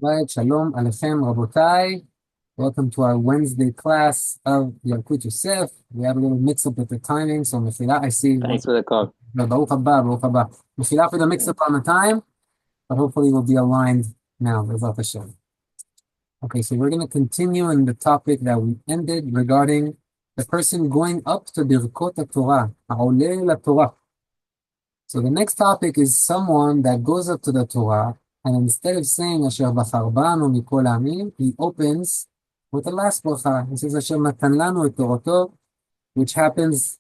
Right, shalom alechem rabotai. Welcome to our Wednesday class of Yalkut Yosef. We had a little mix-up with the timing, so mechila, I see. Thanks for the call. Baruch haba, Baruch haba. Mechila for the mix-up on the time, but hopefully we'll be aligned now, B'ezrat Hashem. Okay, so we're going to continue in the topic that we ended regarding the person going up to Birkot Torah, ha'oleh la Torah. So the next topic is someone that goes up to the Torah, and instead of saying Asher bachar banu mikol ha'amim, he opens with the last bracha. He says Asher natan lanu et Torato, which happens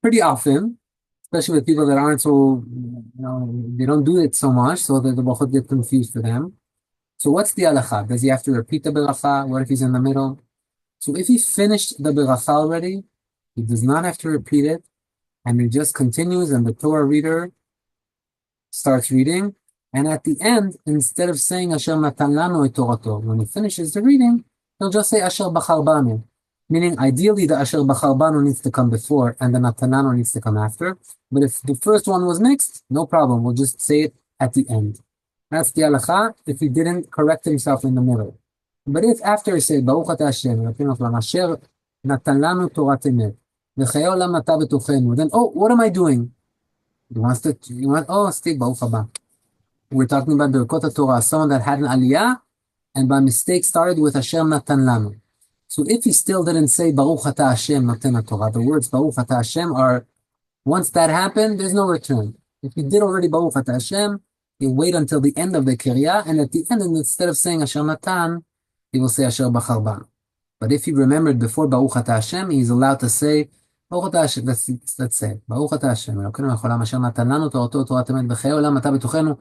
pretty often, especially with people that aren't so, they don't do it so much, so that the brachot get confused for them. So what's the halacha? Does he have to repeat the bracha? What if he's in the middle? So if he finished the bracha already, he does not have to repeat it, and he just continues, and the Torah reader starts reading, and at the end, instead of saying Asher natan lanu et Torato, when he finishes the reading, he'll just say Asher bachar banu, meaning ideally the Asher bachar banu needs to come before and the natan lanu needs to come after. But if the first one was mixed, no problem, we'll just say it at the end. That's the halacha if he didn't correct himself in the middle. But if after he said Baruch Ata Hashem, Asher natan lanu Torat emet, v'chayei olam ata b'tochenu, then what am I doing? Steve, Baruch haba. We're talking about the Yalkut Torah, someone that had an aliyah and by mistake started with Hashem natan lanu. So if he still didn't say Baruch Ata Hashem noten Torah, the words Baruch Ata Hashem are, once that happened, there's no return. If he did already Baruch Ata Hashem, he'll wait until the end of the Kiryah, and at the end, instead of saying Asher Natan, he will say Asher Bachar Banu. But if he remembered before Baruch Ata Hashem, he's allowed to say Baruch Ata Hashem. Let's say Baruch Ata Hashem. Elokeinu melech haolam asher natan lanu torato torat emet v'chayei olam ata b'tochenu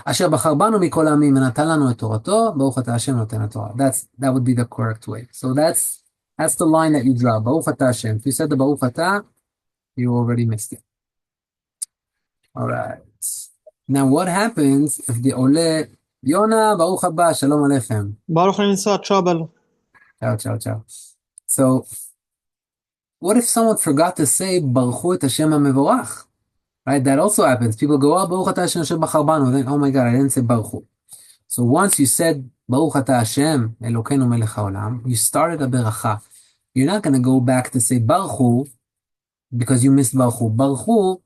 asher bachar banu mikol ha'amim v'natan lanu et torato Baruch Ata Hashem noten Torah. That would be the correct way. So that's the line that you draw. Baruch Ata Hashem. If you said the Baruch Ata, you already missed it. All right. Now what happens if the ole Yona Baruch haba Shalom Aleichem. Baruch Nimsa, trouble. Ciao. So what if someone forgot to say Baruch et Hashem HaMevorach? Right? That also happens. People go, Baruch Ata Hashem Asher bachar banu. Then, oh my God, I didn't say Baruch Hu. So once you said Baruch Ata Hashem Elokeinu melech haolam, you started a beracha. You're not going to go back to say Baruch Hu because you missed Baruch Hu. Baruch Hu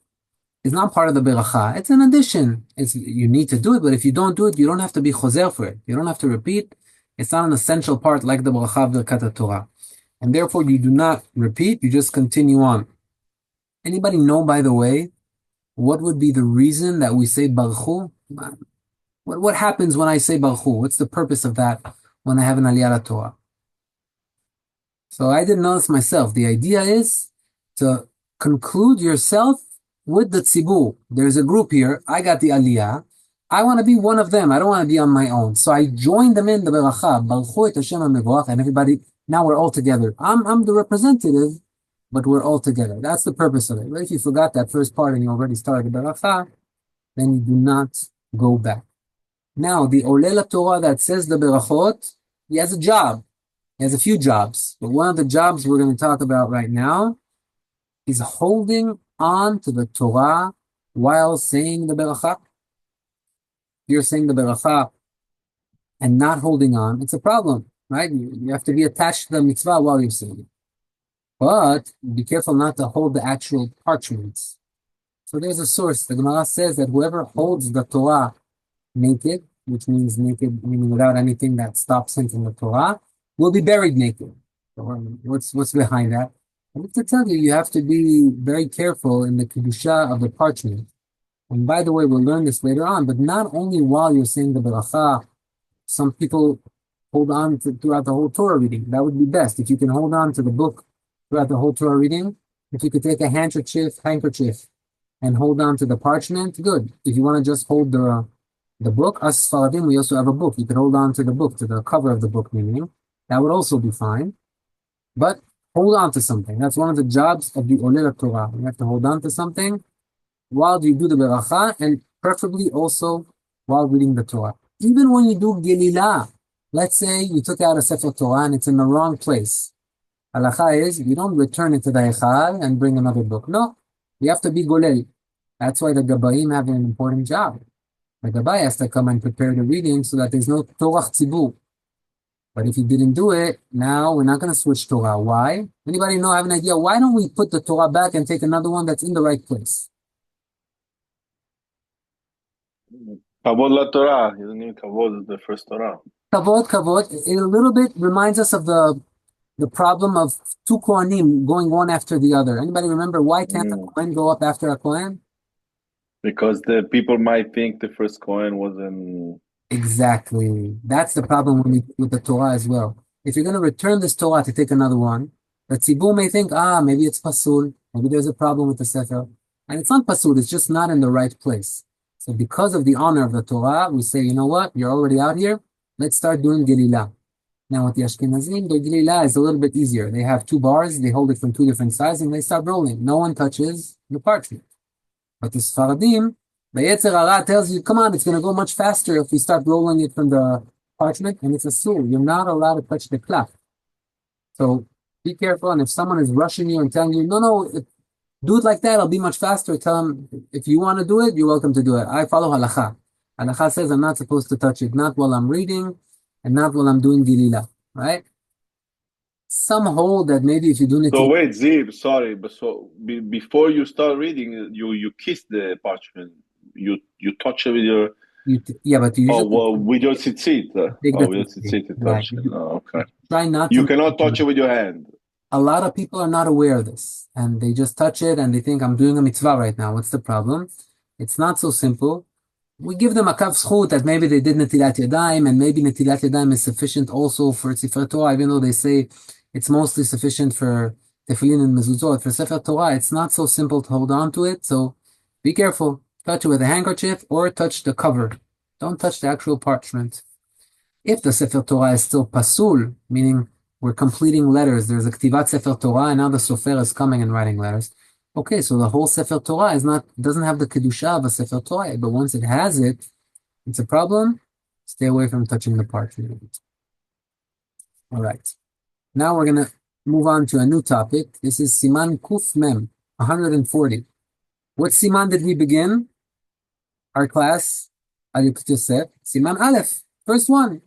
is not part of the beracha. It's an addition. You need to do it, but if you don't do it, you don't have to be choser for it. You don't have to repeat. It's not an essential part like the bracha of Birkat Torah. And therefore, you do not repeat, you just continue on. Anybody know, by the way, what would be the reason that we say Baruch Hu? What happens when I say Baruch Hu? What's the purpose of that when I have an Aliyah Torah? So I didn't know this myself. The idea is to conclude yourself with the tzibur. There's a group here. I got the Aliyah. I want to be one of them. I don't want to be on my own. So I join them in the beracha. Baruch Hu et Hashem HaMevorach, and everybody, now we're all together. I'm the representative, but we're all together. That's the purpose of it. But if you forgot that first part and you already started the beracha, then you do not go back. Now, the Oleh la Torah that says the berachot, he has a job. He has a few jobs. But one of the jobs we're going to talk about right now is holding on to the Torah while saying the beracha. You're saying the beracha and not holding on, it's a problem, right? You have to be attached to the mitzvah while you're saying it. But be careful not to hold the actual parchments. So there's a source. The Gemara says that whoever holds the Torah naked, which means naked, meaning without anything that stops him from the Torah, will be buried naked. So what's behind that? I have to tell you, you have to be very careful in the kedusha of the parchment. And by the way, we'll learn this later on, but not only while you're saying the beracha, some people hold on throughout the whole Torah reading. That would be best. If you can hold on to the book throughout the whole Torah reading, if you could take a handkerchief, and hold on to the parchment, good. If you want to just hold the book, us Sfaradim, we also have a book. You could hold on to the book, to the cover of the book, meaning that would also be fine. But hold on to something. That's one of the jobs of the Oleh Torah. You have to hold on to something while you do the beracha, and preferably also while reading the Torah. Even when you do Gelilah, let's say you took out a Sefer Torah and it's in the wrong place. Halacha is, you don't return it to the Echal and bring another book. No, you have to be Golel. That's why the Gabayim have an important job. The Gabbai has to come and prepare the reading so that there's no Torah Tzibur. But if you didn't do it, now we're not going to switch Torah. Why? Anybody know, have an idea? Why don't we put the Torah back and take another one that's in the right place? Kavod la Torah. You don't need kavod, the first Torah. Kavod. It a little bit reminds us of the problem of two Kohanim going one after the other. Anybody remember why can't a Kohen go up after a Kohen? Because the people might think the first Kohen wasn't. Exactly. That's the problem with the Torah as well. If you're going to return this Torah to take another one, the Tzibur may think, maybe it's pasul, maybe there's a problem with the Sefer. And it's not pasul, it's just not in the right place. So because of the honor of the Torah, we say, you know what, you're already out here, let's start doing Gelilah. Now with the Ashkenazim, the Gelilah is a little bit easier. They have two bars, they hold it from two different sides, and they start rolling. No one touches the parchment. But the Sfaradim, the Yetzer Hara tells you, come on, it's going to go much faster if we start rolling it from the parchment, and it's a sur. You're not allowed to touch the cloth. So be careful, and if someone is rushing you and telling you, no, do it like that, it'll be much faster, tell them, if you want to do it, you're welcome to do it. I follow halacha. Halacha says I'm not supposed to touch it, not while I'm reading, and not while I'm doing Gililah, right? Some hold that maybe if you do it. So wait, Ziv, sorry, but before you start reading, you kiss the parchment. You touch it with your. But you usually with your tzitzit. With your tzitzit, touch it. Okay. Try not. You cannot touch it with your hand. A lot of people are not aware of this, and they just touch it and they think I'm doing a mitzvah right now. What's the problem? It's not so simple. We give them a kav zchut that maybe they did netilat yadayim, and maybe netilat yadayim is sufficient also for Sefer Torah, even though they say it's mostly sufficient for tefillin and mezuzot. For Sefer Torah, it's not so simple to hold on to it, so be careful. Touch it with a handkerchief or touch the cover. Don't touch the actual parchment. If the Sefer Torah is still pasul, meaning we're completing letters, there's a ktivat Sefer Torah, and now the sofer is coming and writing letters. Okay, so the whole Sefer Torah doesn't have the kedusha of a Sefer Torah, but once it has it, it's a problem. Stay away from touching the parchment. All right. Now we're going to move on to a new topic. This is Siman Kuf Mem, 140. What Siman did we begin? Our class, Yalkut Yosef, Siman Aleph, first one.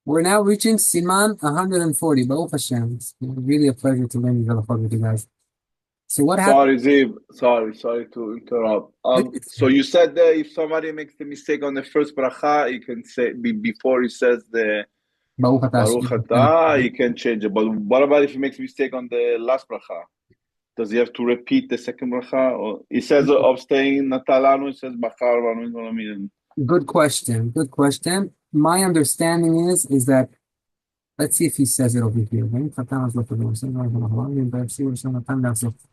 We're now reaching Siman 140. Baruch Hashem. It's really a pleasure to learn Yalkut with you guys. So what happened? Sorry, Ziv. Sorry to interrupt. So you said that if somebody makes the mistake on the first bracha, he can say before he says the Baruch Atah, he can change it. But what about if he makes a mistake on the last bracha? Does he have to repeat the second bracha? Or he says of staying Natalanu, he says Bachar Vanu. Good question. My understanding is that, let's see if he says it over here.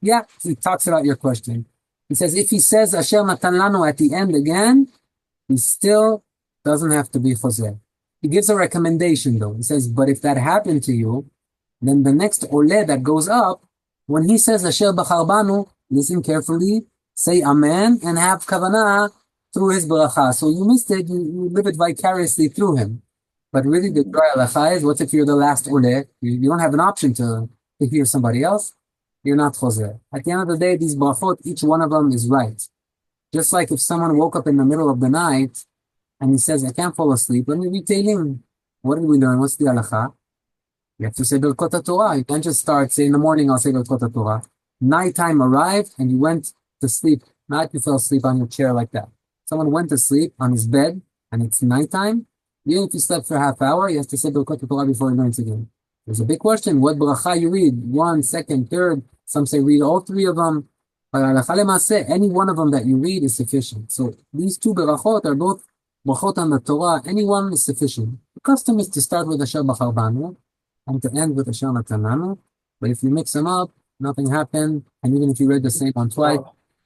Yeah, he talks about your question. He says if he says Asher Natan Lanu at the end again, he still doesn't have to be Choseh. He gives a recommendation though. He says, but if that happened to you, then the next Oleh that goes up, when he says Asher Bachar Banu, listen carefully, say Amen, and have Kavanah through his bracha. So you missed it, you live it vicariously through him. But really the dry halacha is, what if you're the last Oleh? You don't have an option to hear somebody else. You're not Choseh. At the end of the day, these brachot, each one of them is right. Just like if someone woke up in the middle of the night and he says, I can't fall asleep, let me read Tehillim. What did we learn? What's the halacha? You have to say ילקוט Torah. You can't just start, say in the morning, I'll say ילקוט Torah. Nighttime arrived and you went to sleep. Not you fell asleep on your chair like that. Someone went to sleep on his bed and it's nighttime. Even if you slept for a half hour, you have to say ילקוט Torah before he learns again. There's a big question. What bracha you read? One, second, third. Some say read all three of them. But halacha lemaseh, any one of them that you read is sufficient. So these two brachot are both brachot on the Torah. Any one is sufficient. The custom is to start with Asher Bachar Banu and to end with Asher Natan Lanu. But if you mix them up, nothing happened. And even if you read the same one twice,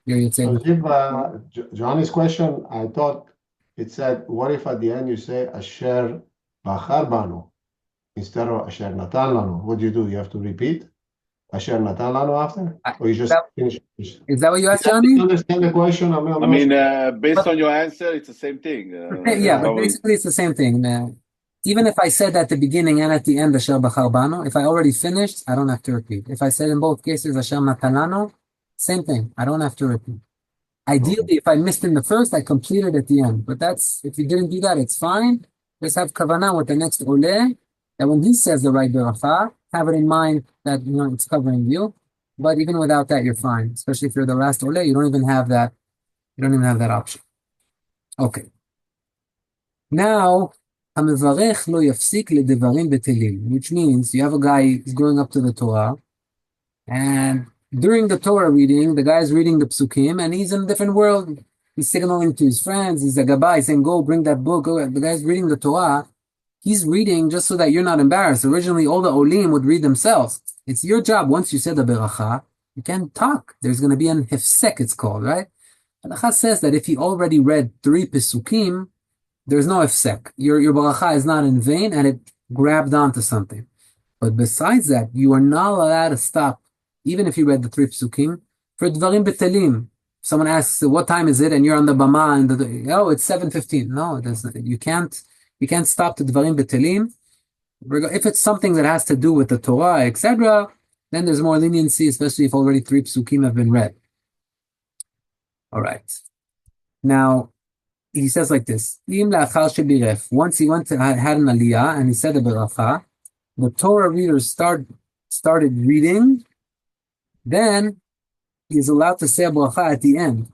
you'd say. Johnny's question, I thought it said, what if at the end you say Asher Bachar Banu instead of Asher Natan Lanu? What do? You have to repeat Asher Natan Lanu after? Or you just finish? Is that what you asked, Johnny? I understand the question. I mean, based on your answer, it's the same thing. But basically it's the same thing. Even if I said at the beginning and at the end Asher Bachar Banu, if I already finished, I don't have to repeat. If I said in both cases Asher Natan Lanu, same thing. I don't have to repeat. Ideally, if I missed in the first, I complete it at the end. But that's, if you didn't do that, it's fine. Just have kavanah with the next ole, that when he says the right beracha, have it in mind that, it's covering you. But even without that, you're fine. Especially if you're the last ole, you don't even have that. You don't even have that option. Okay. Now, המברך לא יפסיק לדברים בטלים, which means you have a guy who's going up to the Torah, and during the Torah reading, the guy is reading the psukim, and he's in a different world. He's signaling to his friends. He's a gabbai saying, "Go bring that book." Go. The guy's reading the Torah. He's reading just so that you're not embarrassed. Originally, all the olim would read themselves. It's your job. Once you said the beracha, you can't talk. There's going to be an hefsek, it's called, right? Halakha says that if he already read 3 pesukim, there's no hefsek. Your beracha is not in vain, and it grabbed onto something. But besides that, you are not allowed to stop, even if you read the 3 psukim, for dvarim betelim. Someone asks, "What time is it?" and you're on the bama, and it's 7:15. No, it doesn't. You can't stop the dvarim betelim. If it's something that has to do with the Torah, etc., then there's more leniency, especially if already 3 psukim have been read. All right. Now, he says like this: once he had an aliyah and he said the beracha, the Torah readers started reading, then he's allowed to say a bracha at the end.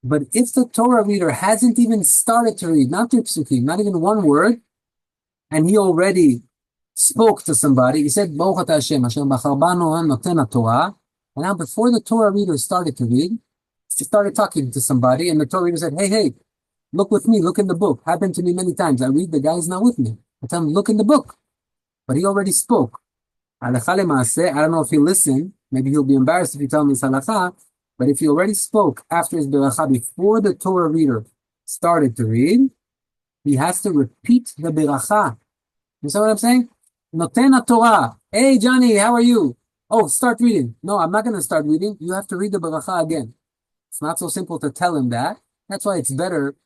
But if the Torah reader hasn't even started to read, not 3 psukim, not even one word, and he already spoke to somebody, he said, Baruch Ata Hashem, Hashem bachar banu noten Torah, and now before the Torah reader started to read, he started talking to somebody, and the Torah reader said, hey, look with me, look in the book. Happened to me many times. I read, the guy is not with me. I tell him, look in the book. But he already spoke. Halakha lema'aseh, I don't know if he'll listen. Maybe he'll be embarrassed if you tell him it's halakha. But if he already spoke after his beracha, before the Torah reader started to read, he has to repeat the beracha. You see what I'm saying? Noten Torah. Hey, Johnny, how are you? Oh, start reading. No, I'm not going to start reading. You have to read the beracha again. It's not so simple to tell him that. That's why it's better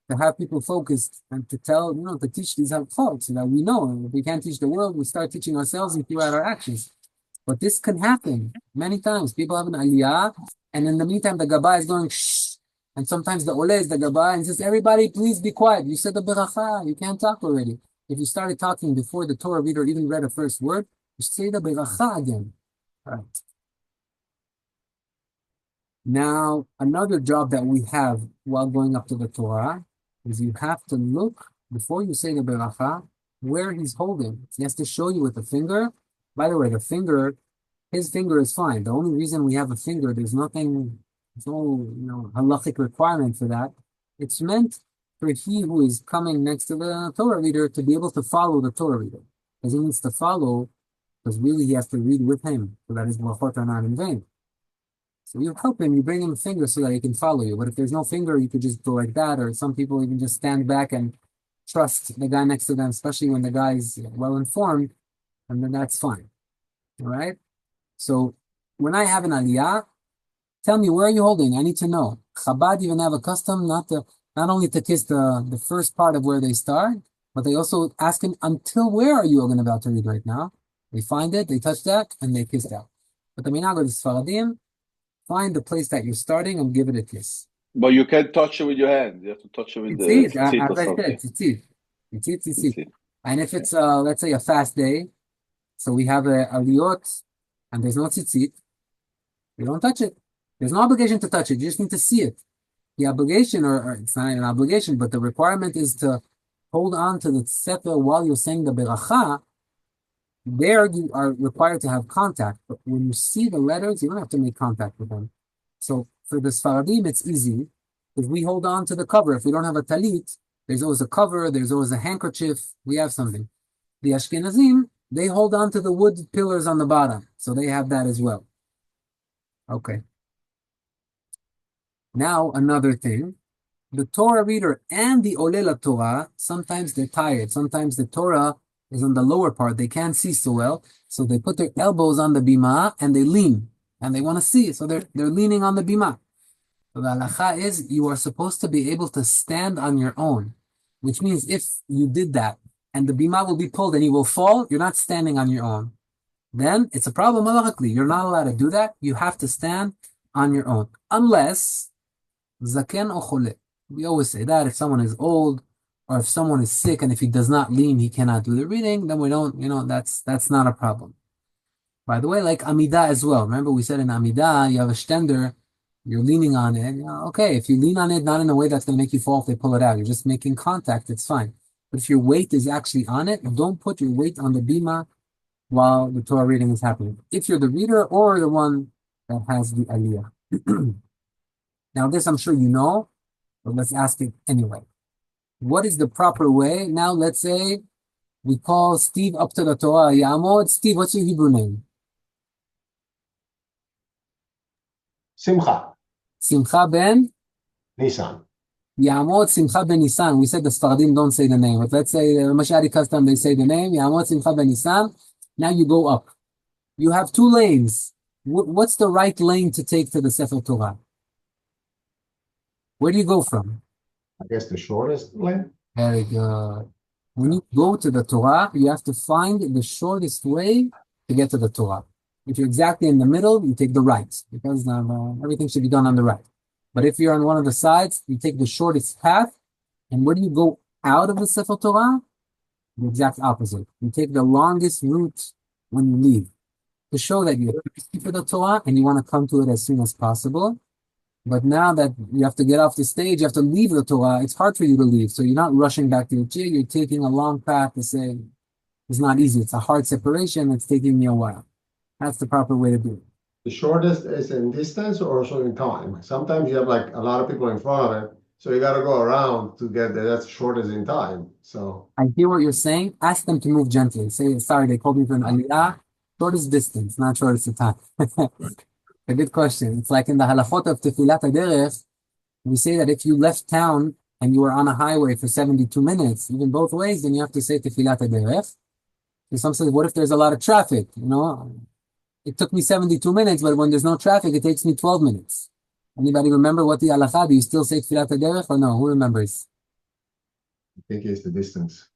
to have people focused and to tell, to teach these halachot so that we know. If we can't teach the world, we start teaching ourselves and throughout our actions. But this can happen many times. People have an aliyah, and in the meantime, the gabbai is going shh. And sometimes the ole is the gabbai and says, everybody, please be quiet. You said the beracha. You can't talk already. If you started talking before the Torah reader even read a first word, you say the beracha again. All right. Now, another job that we have while going up to the Torah is you have to look, before you say the beracha, where he's holding. He has to show you with the finger. By the way, his finger is fine. The only reason we have a finger, there's no halachic requirement for that. It's meant for he who is coming next to the Torah reader to be able to follow the Torah reader. Because he needs to follow, because really he has to read with him, so that his brachot are not in vain. So you help him, you bring him a finger so that he can follow you. But if there's no finger, you could just go like that, or some people even just stand back and trust the guy next to them, especially when the guy is well-informed, and then that's fine. All right? So when I have an aliyah, tell me, where are you holding? I need to know. Chabad even have a custom not only to kiss the first part of where they start, but they also ask him, until where are you about to read right now? They find it, they touch that, and they kiss that. But the minhag of the Sfaradim, find the place that you're starting and give it a kiss. But you can't touch it with your hand. You have to touch it with the tzitzit or something. Tzitzit. And if it's, let's say, a fast day, so we have a aliyot, and there's no tzitzit, you don't touch it. There's no obligation to touch it. You just need to see it. The obligation, or it's not an obligation, but the requirement is to hold on to the sefer while you're saying the beracha. There you are required to have contact, but when you see the letters, you don't have to make contact with them. So for the Sfaradim, it's easy, because we hold on to the cover. If we don't have a talit, there's always a cover, there's always a handkerchief, we have something. The Ashkenazim, they hold on to the wood pillars on the bottom, so they have that as well. Okay. Now, another thing, the Torah reader and the Olel Torah, sometimes they're tired. Sometimes the Torah is on the lower part. They can't see so well. So they put their elbows on the bima and they lean. And they want to see. So they're leaning on the bima. So the halacha is you are supposed to be able to stand on your own. Which means if you did that and the bima will be pulled and you will fall, you're not standing on your own. Then it's a problem halachically. You're not allowed to do that. You have to stand on your own. Unless zaken or chole. We always say that if someone is old or if someone is sick and if he does not lean, he cannot do the reading, then we don't, that's not a problem. By the way, like Amidah as well. Remember we said in Amidah, you have a stender, you're leaning on it. Okay, if you lean on it, not in a way that's going to make you fall if they pull it out, you're just making contact, it's fine. But if your weight is actually on it, don't put your weight on the bima while the Torah reading is happening. If you're the reader or the one that has the aliyah. Now this I'm sure you know, but let's ask it anyway. What is the proper way? Now let's say we call Steve up to the Torah. Yamod, Steve, what's your Hebrew name? Simcha. Simcha ben? Nisan. Yamod Simcha ben Nisan. We said the Sfaradim don't say the name, but let's say the Mashari custom, they say the name. Yamod Simcha ben Nisan. Now you go up. You have two lanes. What's the right lane to take to the Sefer Torah? Where do you go from? I guess the shortest lane. Very good. When you go to the Torah, you have to find the shortest way to get to the Torah. If you're exactly in the middle, you take the right, because everything should be done on the right. But if you're on one of the sides, you take the shortest path. And where do you go out of the Sefer Torah? The exact opposite. You take the longest route when you leave, to show that you're thirsty for the Torah and you want to come to it as soon as possible. But now that you have to get off the stage, you have to leave the Torah, it's hard for you to leave. So you're not rushing back to your chair, you're taking a long path to say, it's not easy. It's a hard separation, it's taking me a while. That's the proper way to do it. The shortest is in distance or also in time. Sometimes you have like a lot of people in front of it, so you got to go around to get there. That's shortest in time. So I hear what you're saying. Ask them to move gently. Say, sorry, they called me for an aliyah. Shortest distance, not shortest of time. A good question. It's like in the halachot of Tefilat HaDerech, we say that if you left town and you were on a highway for 72 minutes, even both ways, then you have to say Tefilat HaDerech. So some say, what if there's a lot of traffic? It took me 72 minutes, but when there's no traffic, it takes me 12 minutes. Anybody remember what the halacha? Do you still say Tefilat HaDerech or no? Who remembers? I think it's the distance.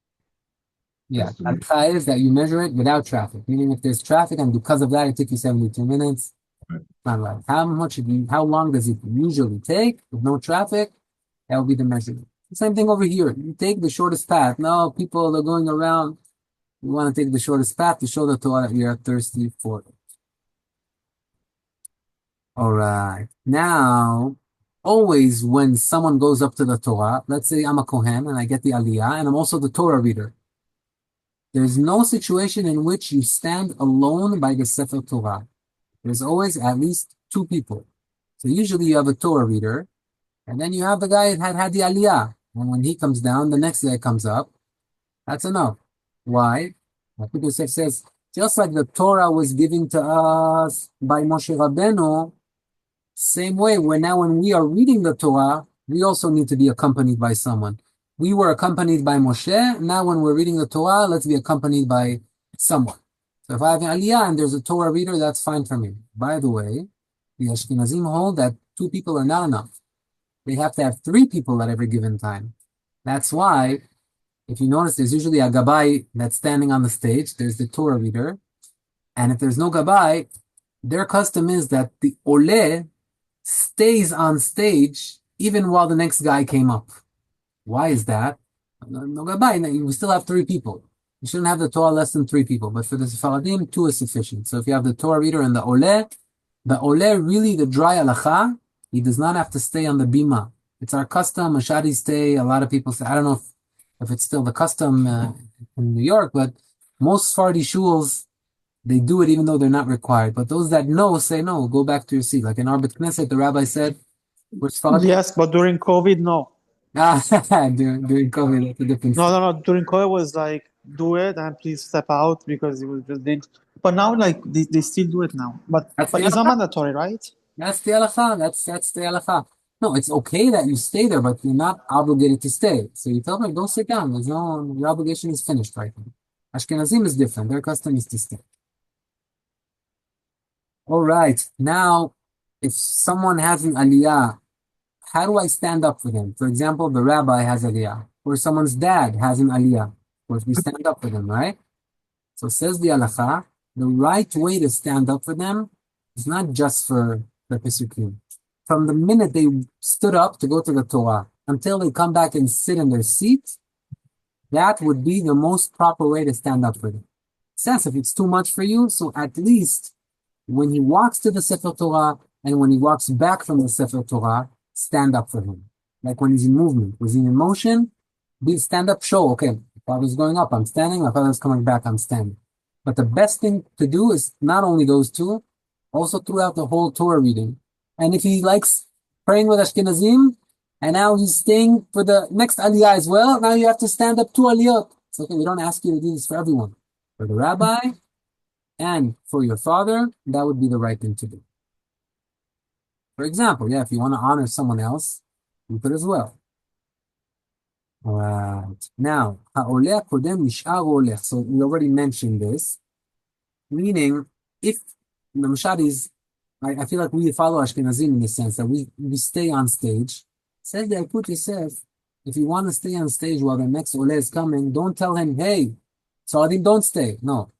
Yeah, halacha is that you measure it without traffic, meaning if there's traffic and because of that it took you 72 minutes, Right. Not right. How long does it usually take with no traffic? That will be the measurement. Same thing over here. You take the shortest path. No, people are going around. You want to take the shortest path to show the Torah that you are thirsty for it. All right. Now, always when someone goes up to the Torah, let's say I'm a Kohen and I get the Aliyah and I'm also the Torah reader. There's no situation in which you stand alone by the Sefer Torah. There's always at least two people. So usually you have a Torah reader, and then you have the guy that had the Aliyah. And when he comes down, the next guy comes up. That's enough. Why? Yalkut Yosef says, just like the Torah was given to us by Moshe Rabbeinu, same way, when we are reading the Torah, we also need to be accompanied by someone. We were accompanied by Moshe. Now when we're reading the Torah, let's be accompanied by someone. So if I have an aliyah and there's a Torah reader, that's fine for me. By the way, the Ashkenazim hold that two people are not enough. They have to have three people at every given time. That's why, if you notice, there's usually a gabbai that's standing on the stage. There's the Torah reader. And if there's no gabbai, their custom is that the ole stays on stage even while the next guy came up. Why is that? No gabbai, we still have three people. You shouldn't have the Torah less than three people, but for the Sephardim, two is sufficient. So if you have the Torah reader and the ole really, the dry halacha, he does not have to stay on the bima. It's our custom, Mashadi stay, a lot of people say, I don't know if it's still the custom in New York, but most Sephardi shuls, they do it even though they're not required. But those that know say, no, go back to your seat. Like in our Bet Knesset, the rabbi said, we're Sephardim. Yes, but during COVID, no. During COVID, that's a different No. During COVID was like, do it and please step out because it was just dangerous. But now, like, they still do it now. But it's not mandatory, right? That's the halacha. That's the halacha. No, it's okay that you stay there, but you're not obligated to stay. So you tell them, don't sit down. Your obligation is finished right now. Ashkenazim is different. Their custom is to stay. All right. Now, if someone has an aliyah, how do I stand up for them? For example, the rabbi has aliyah, or someone's dad has an aliyah. Or if we stand up for them, right? So says the halacha, the right way to stand up for them is not just for the pesukim. from the minute they stood up to go to the Torah until they come back and sit in their seat, that would be the most proper way to stand up for them. Since if it's too much for you, so at least when he walks to the Sefer Torah and when he walks back from the Sefer Torah, stand up for him. Like when he's in movement, when he's in motion, stand up, show, okay, my father's going up, I'm standing, my father's coming back, I'm standing. But the best thing to do is not only those two, also throughout the whole Torah reading. And if he likes praying with Ashkenazim, and now he's staying for the next aliyah as well, now you have to stand up 2 aliyot. It's okay, we don't ask you to do this for everyone. For the rabbi and for your father, that would be the right thing to do. For example, if you want to honor someone else, you could as well. All right. Now, ha'oleh kodem nish'ar olech. So we already mentioned this, meaning if the Mashadis, I feel like we follow Ashkenazim in the sense that we stay on stage. Says the Yalkut Yosef, if you want to stay on stage while the next Oleh is coming, don't tell him, hey, Sa'adim, don't stay. No,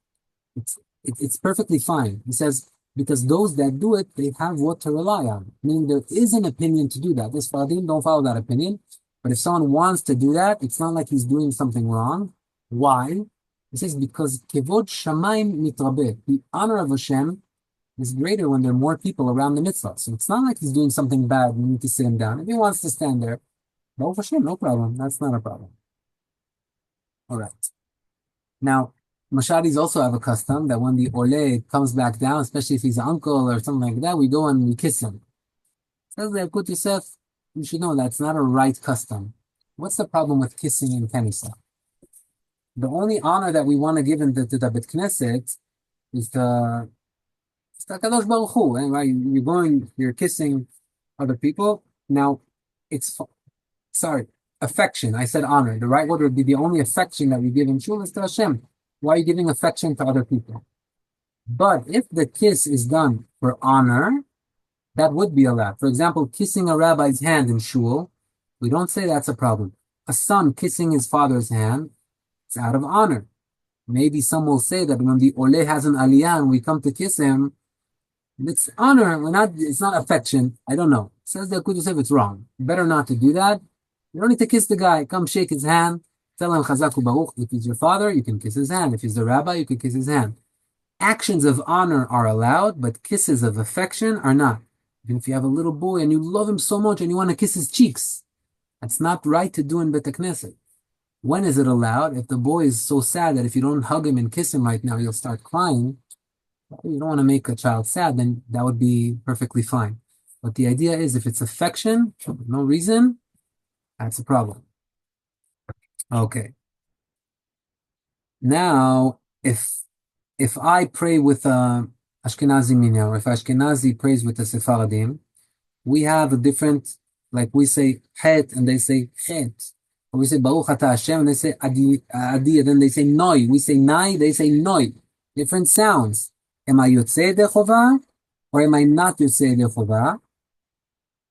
it's perfectly fine. He says, because those that do it, they have what to rely on. Meaning there is an opinion to do that. The Sa'adim don't follow that opinion. But if someone wants to do that, it's not like he's doing something wrong. Why? He says, because Kevod Shamayim mitrabeh, the honor of Hashem is greater when there are more people around the mitzvah. So it's not like he's doing something bad. You need to sit him down. If he wants to stand there, no, for sure, no problem. That's not a problem. All right. Now, Mashadis also have a custom that when the Oleh comes back down, especially if he's an uncle or something like that, we go and we kiss him. Says the Yalkut Yosef, you should know that's not a right custom. What's the problem with kissing in Kenisa? The only honor that we want to give to the Bet Knesset is the Kadosh Baruch Hu, right? You're kissing other people. Now, affection. I said honor. The right word would be the only affection that we give in Shul is to Hashem. Why are you giving affection to other people? But if the kiss is done for honor, that would be allowed. For example, kissing a rabbi's hand in Shul, we don't say that's a problem. A son kissing his father's hand, it's out of honor. Maybe some will say that when the Oleh has an aliyah and we come to kiss him, it's honor, it's not affection. I don't know. Says the Yalkut Yosef, it's wrong. Better not to do that. You don't need to kiss the guy. Come shake his hand. Tell him Chazak u'Baruch. If he's your father, you can kiss his hand. If he's the rabbi, you can kiss his hand. Actions of honor are allowed, but kisses of affection are not. Even if you have a little boy and you love him so much and you want to kiss his cheeks, that's not right to do in Bet Knesset. When is it allowed? If the boy is so sad that if you don't hug him and kiss him right now, he'll start crying. You don't want to make a child sad, then that would be perfectly fine. But the idea is if it's affection, for no reason, that's a problem. Okay. Now, if I pray with Ashkenazi minyan, or if Ashkenazi prays with the Sephardim, we have a different, like we say het and they say het. Or we say Baruch Atah Hashem and they say Adi, and then they say Noi. We say Nai, they say Noi. Different sounds. Am I Yotzei Yedei Chova or am I not Yotzei Yedei Chova?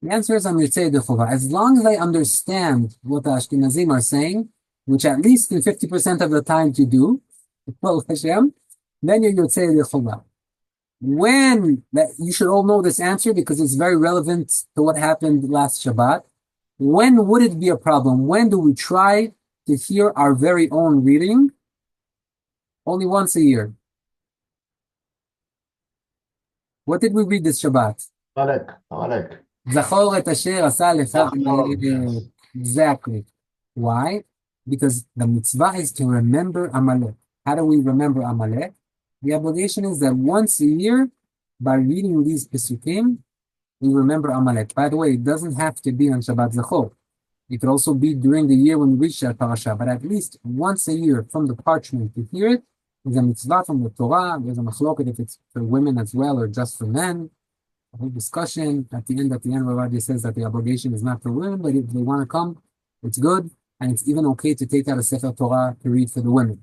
The answer is I'm Yotzei Yedei Chova. As long as I understand what the Ashkenazim are saying, which at least in 50% of the time you do, Hashem, then you're Yotzei Yedei Chova. You should all know this answer because it's very relevant to what happened last Shabbat. When would it be a problem? When do we try to hear our very own reading? Only once a year. What did we read this Shabbat? Amalek. Zachor et asher asa lecha. Exactly. Why? Because the mitzvah is to remember Amalek. How do we remember Amalek? The obligation is that once a year, by reading these Pesukim, we remember Amalek. By the way, it doesn't have to be on Shabbat Zachor. It could also be during the year when we reach that parasha, but at least once a year from the parchment to hear it, there's a mitzvah from the Torah. There's a machloket if it's for women as well or just for men. A whole discussion. At the end, Rabbi says that the obligation is not for women, but if they want to come, it's good. And it's even okay to take out a Sefer Torah to read for the women.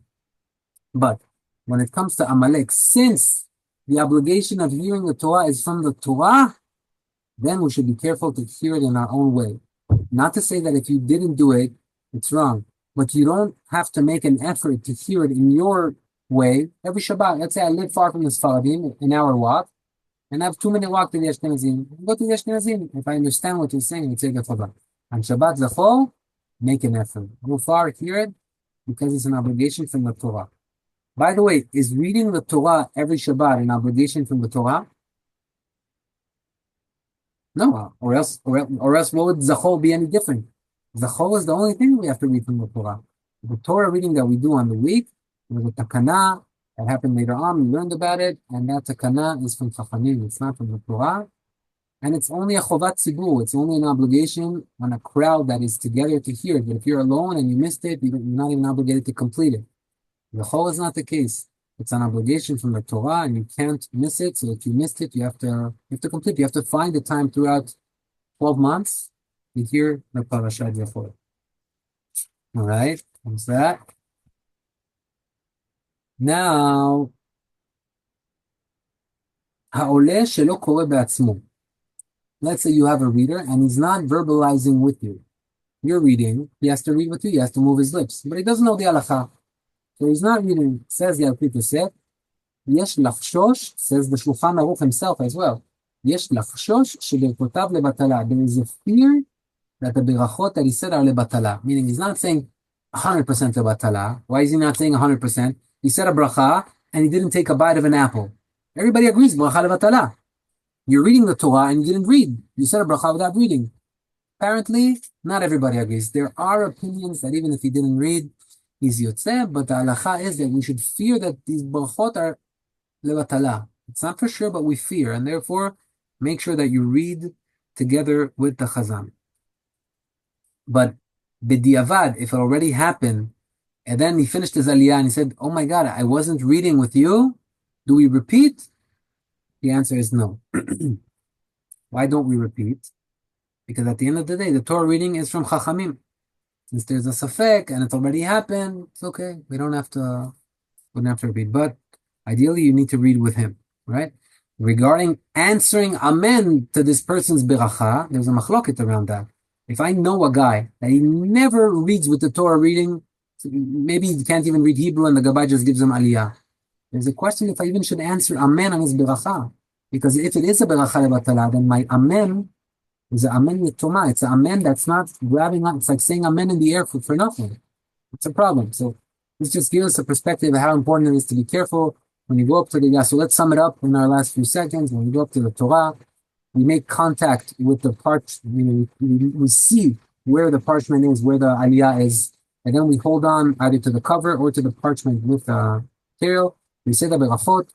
But when it comes to Amalek, since the obligation of hearing the Torah is from the Torah, then we should be careful to hear it in our own way. Not to say that if you didn't do it, it's wrong. But you don't have to make an effort to hear it in your way. Every Shabbat, let's say I live far from the Sfaradim, an hour walk, and I have 2-minute walk to the Ashkenazim. Go to the Ashkenazim. If I understand what you're saying, it's a Gafaba. On Shabbat Zachol, make an effort. Go far, hear it, because it's an obligation from the Torah. By the way, is reading the Torah every Shabbat an obligation from the Torah? No, or else what would Zachol be any different? Zachol is the only thing we have to read from the Torah. The Torah reading that we do on the week, there's a takana that happened later on, we learned about it, and that takana is from Chachamim, it's not from the Torah. And it's only a chovat tzibur, it's only an obligation on a crowd that is together to hear it. But if you're alone and you missed it, you're not even obligated to complete it. The whole is not the case. It's an obligation from the Torah, and you can't miss it. So if you missed it, you have to complete. You have to find the time throughout 12 months to hear the parashat Yalkut. All right, what's that? Now, העולה שלא קורא בעצמו. Let's say you have a reader and he's not verbalizing with you. You're reading, he has to read with you, he has to move his lips, but he doesn't know the halacha. So he's not reading, says Yalkut Yosef. Yesh לחשוש, says the Shulchan Aruch himself as well. Yesh לחשוש שברכותיו לבטלה. There is a fear that the berachot that he said are lebatala. Meaning he's not saying 100% lebatala. Why is he not saying 100%? He said a bracha and he didn't take a bite of an apple. Everybody agrees, bracha lebatala. You're reading the Torah and you didn't read. You said a bracha without reading. Apparently, not everybody agrees. There are opinions that even if he didn't read, he's yotzeh, but the halacha is that we should fear that these brachot are levatala. It's not for sure, but we fear, and therefore, make sure that you read together with the chazan. But b'diavad, if it already happened, and then he finished his aliyah and he said, oh my God, I wasn't reading with you, do we repeat? The answer is no. Why don't we repeat? Because at the end of the day, the Torah reading is from Chachamim. Since there's a safek and it's already happened, it's okay. We don't have to repeat. But ideally, you need to read with him, right? Regarding answering amen to this person's beracha, there's a machloket around that. If I know a guy that he never reads with the Torah reading, maybe he can't even read Hebrew and the Gabbai just gives him aliyah. There's a question if I even should answer amen on his beracha. Because if it is a beracha lebatala, then my amen is an amen yitoma. It's an amen that's not grabbing up. It's like saying amen in the air for nothing. It's a problem. So this just gives us a perspective of how important it is to be careful when you go up to the So let's sum it up in our last few seconds. When we go up to the Torah, we make contact with the parchment. We see where the parchment is, where the aliyah is, and then we hold on either to the cover or to the parchment with the material. We say the berachot.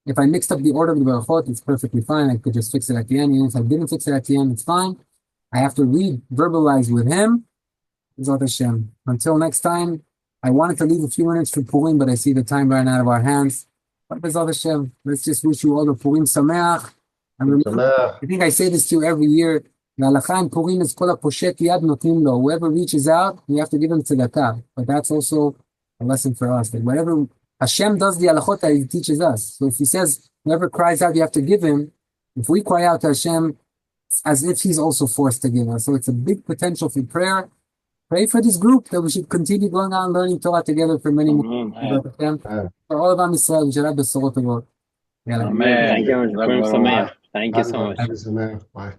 If I mixed up the order of the berachot, it's perfectly fine. I could just fix it at the end. Even if I didn't fix it at the end, it's fine. I have to verbalize with him. B'ezrat Hashem. Until next time, I wanted to leave a few minutes for Purim, but I see the time ran out of our hands. But B'ezrat Hashem, let's just wish you all the Purim Sameach. And remember, I think I say this to you every year. The halacha in Purim is kol poshet yad notim lo. Whoever reaches out, we have to give him tzedakah. But that's also a lesson for us. That whatever Hashem does the halachot that He teaches us. So if He says, whoever cries out, you have to give him. If we cry out to Hashem, it's as if He's also forced to give us. So it's a big potential for prayer. Pray for this group that we should continue going on learning Torah together for many more. For all of Am Yisrael, we should have the Sorot of God. Amen. Thank you. Thank you so much. Bye.